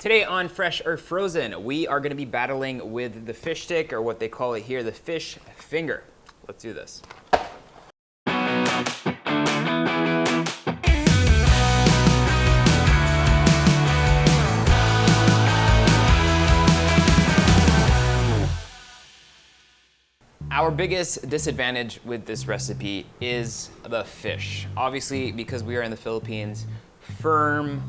Today on Fresh or Frozen, we are going to be battling with the fish stick, or what they call it here, the fish finger. Let's do this. Our biggest disadvantage with this recipe is the fish. Obviously, because we are in the Philippines, firm,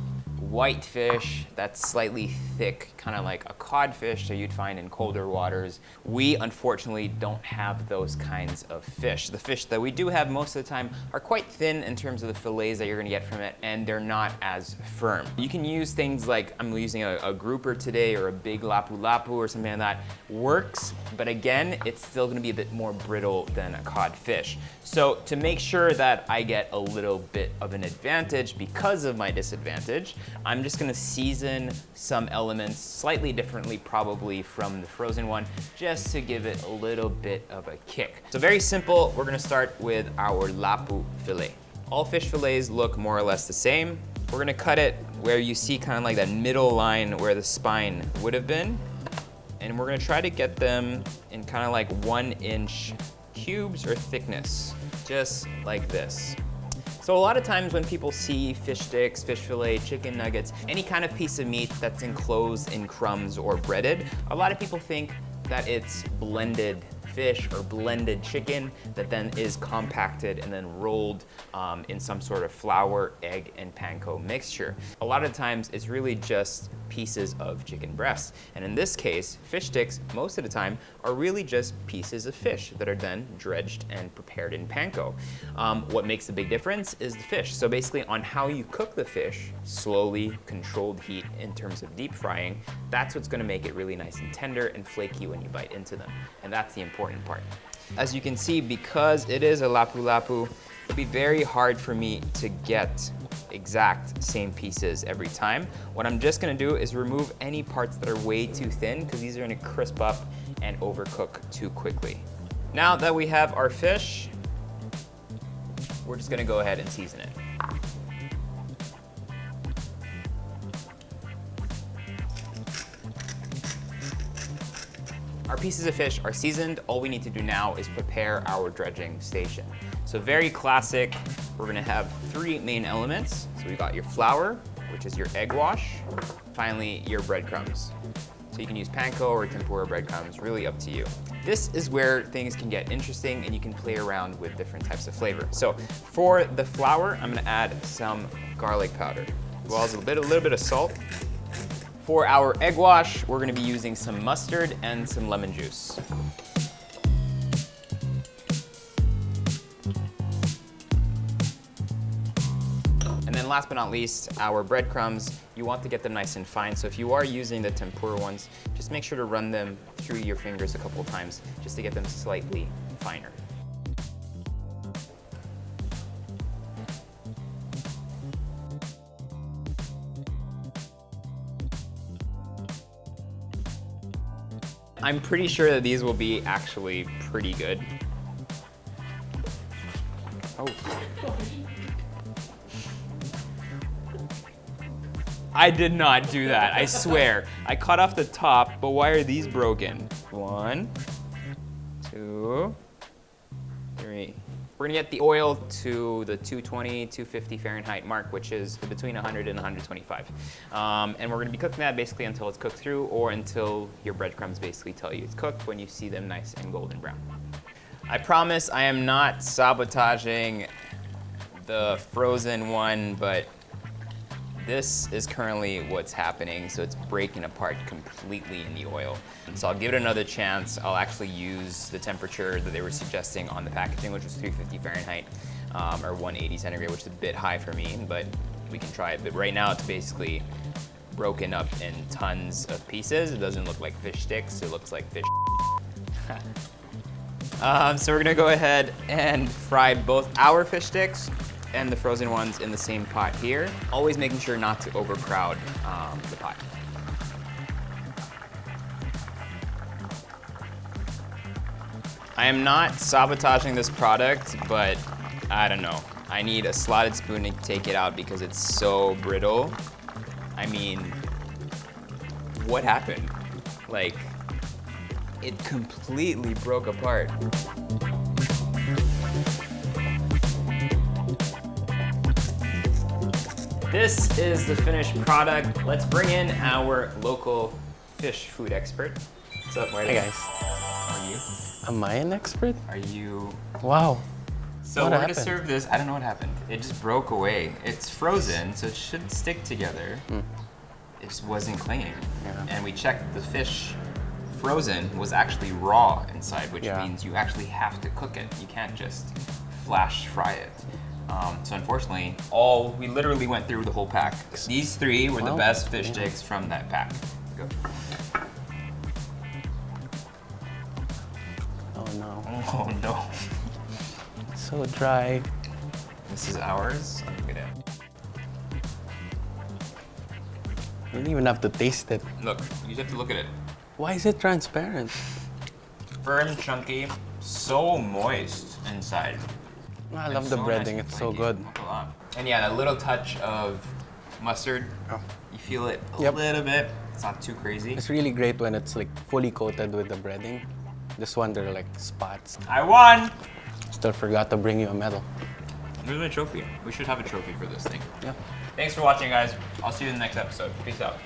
white fish that's slightly thick, kind of like a codfish that you'd find in colder waters. We unfortunately don't have those kinds of fish. The fish that we do have most of the time are quite thin in terms of the fillets that you're gonna get from it, and they're not as firm. You can use things like, I'm using a grouper today, or a big lapu-lapu or something like that. Works, but again, it's still gonna be a bit more brittle than a codfish. So to make sure that I get a little bit of an advantage because of my disadvantage, I'm just gonna season some elements slightly differently probably from the frozen one, just to give it a little bit of a kick. So very simple, we're gonna start with our lapu fillet. All fish fillets look more or less the same. We're gonna cut it where you see kind of like that middle line where the spine would have been. And we're gonna try to get them in kind of like 1-inch cubes or thickness, just like this. So a lot of times when people see fish sticks, fish fillet, chicken nuggets, any kind of piece of meat that's enclosed in crumbs or breaded, a lot of people think that it's blended fish or blended chicken that then is compacted and then rolled in some sort of flour, egg, and panko mixture. A lot of times it's really just pieces of chicken breasts. And in this case, fish sticks, most of the time, are really just pieces of fish that are then dredged and prepared in panko. What makes a big difference is the fish. So basically on how you cook the fish, slowly, controlled heat in terms of deep frying, that's what's gonna make it really nice and tender and flaky when you bite into them. And that's the important part. As you can see, because it is a lapu-lapu, it'll be very hard for me to get exact same pieces every time. What I'm just gonna do is remove any parts that are way too thin, because these are gonna crisp up and overcook too quickly. Now that we have our fish, we're just gonna go ahead and season it. Our pieces of fish are seasoned. All we need to do now is prepare our dredging station. So very classic, we're gonna have 3 main elements. So we got your flour, which is your egg wash. Finally, your breadcrumbs. So you can use panko or tempura breadcrumbs, really up to you. This is where things can get interesting and you can play around with different types of flavor. So for the flour, I'm gonna add some garlic powder, as well as a little bit of salt. For our egg wash, we're gonna be using some mustard and some lemon juice. And then last but not least, our breadcrumbs, you want to get them nice and fine. So if you are using the tempura ones, just make sure to run them through your fingers a couple times just to get them slightly finer. I'm pretty sure that these will be actually pretty good. Oh. I did not do that, I swear. I cut off the top, but why are these broken? 1, 2, 3. We're gonna get the oil to the 220, 250 Fahrenheit mark, which is between 100 and 125. And we're gonna be cooking that basically until it's cooked through, or until your breadcrumbs basically tell you it's cooked when you see them nice and golden brown. I promise I am not sabotaging the frozen one, but this is currently what's happening, so it's breaking apart completely in the oil. And so I'll give it another chance. I'll actually use the temperature that they were suggesting on the packaging, which was 350 Fahrenheit, or 180 centigrade, which is a bit high for me, but we can try it. But right now it's basically broken up in tons of pieces. It doesn't look like fish sticks, it looks like fish. So we're gonna go ahead and fry both our fish sticks and the frozen ones in the same pot here, always making sure not to overcrowd the pot. I am not sabotaging this product, but I don't know. I need a slotted spoon to take it out because it's so brittle. I mean, what happened. Like, it completely broke apart. This is the finished product. Let's bring in our local fish food expert. What's up, Marty? Hey guys. How are you? Am I an expert? Are you? Wow. So What we're happened? gonna serve this. I don't know what happened. It just broke away. It's frozen, so it should stick together. It just wasn't clinging. Yeah. And we checked the fish frozen was actually raw inside, which Yeah. means you actually have to cook it. You can't just flash fry it. So unfortunately, we literally went through the whole pack. These three were the Wow. best fish sticks from that pack. Go. Oh no. Oh no. So dry. This is ours. Look at it. You don't even have to taste it. Look, you just have to look at it. Why is it transparent? Firm, chunky, so moist inside. I And love the so breading, nice it's and so flaky. good. Not a lot. And yeah, a little touch of mustard. Oh. You feel it a Yep. little bit. It's not too crazy. It's really great when it's like fully coated with the breading. This one, there are like spots. I won! Still forgot to bring you a medal. Here's my trophy. We should have a trophy for this thing. Yeah. Thanks for watching, guys. I'll see you in the next episode. Peace out.